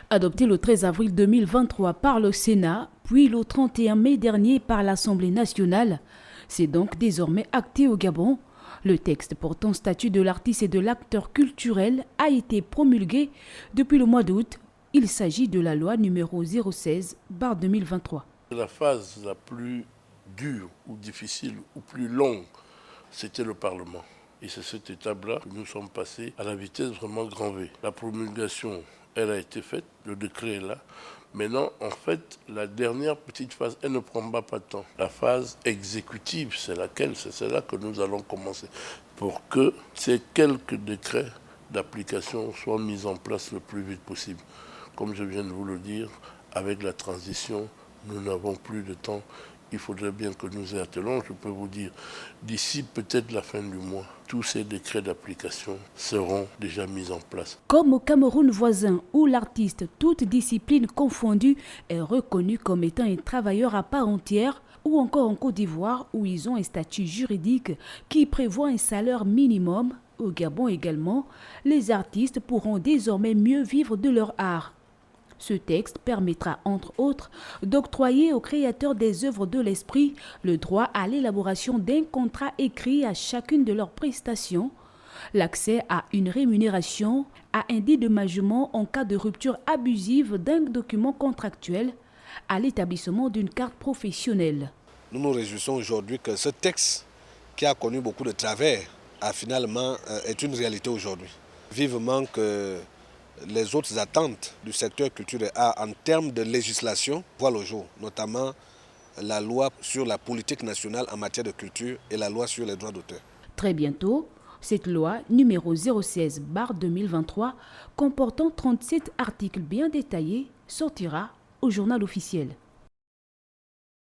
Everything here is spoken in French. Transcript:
Adopté le 13 avril 2023 par le Sénat, puis le 31 mai dernier par l'Assemblée nationale, c'est donc désormais acté au Gabon. Le texte portant statut de l'artiste et de l'acteur culturel a été promulgué depuis le mois d'août. Il s'agit de la loi numéro 016/2023. La phase la plus dure ou difficile ou plus longue, c'était le Parlement. Et c'est cette étape-là que nous sommes passés à la vitesse vraiment grand V. La promulgation, elle a été faite, le décret est là. Maintenant, en fait, la dernière petite phase, elle ne prend pas de temps. La phase exécutive, c'est laquelle? C'est là que nous allons commencer pour que ces quelques décrets d'application soient mis en place le plus vite possible. Comme je viens de vous le dire, avec la transition, nous n'avons plus de temps. Il faudrait bien que nous y attelons. Je peux vous dire, d'ici peut-être la fin du mois, tous ces décrets d'application seront déjà mis en place. Comme au Cameroun voisin, où l'artiste, toute discipline confondue, est reconnu comme étant un travailleur à part entière, ou encore en Côte d'Ivoire, où ils ont un statut juridique qui prévoit un salaire minimum, au Gabon également, les artistes pourront désormais mieux vivre de leur art. Ce texte permettra, entre autres, d'octroyer aux créateurs des œuvres de l'esprit le droit à l'élaboration d'un contrat écrit à chacune de leurs prestations, l'accès à une rémunération, à un dédommagement en cas de rupture abusive d'un document contractuel, à l'établissement d'une carte professionnelle. Nous nous réjouissons aujourd'hui que ce texte, qui a connu beaucoup de travers, est une réalité aujourd'hui. Vivement que les autres attentes du secteur culture et art en termes de législation voient le jour, notamment la loi sur la politique nationale en matière de culture et la loi sur les droits d'auteur. Très bientôt, cette loi numéro 016/2023, comportant 37 articles bien détaillés, sortira au journal officiel.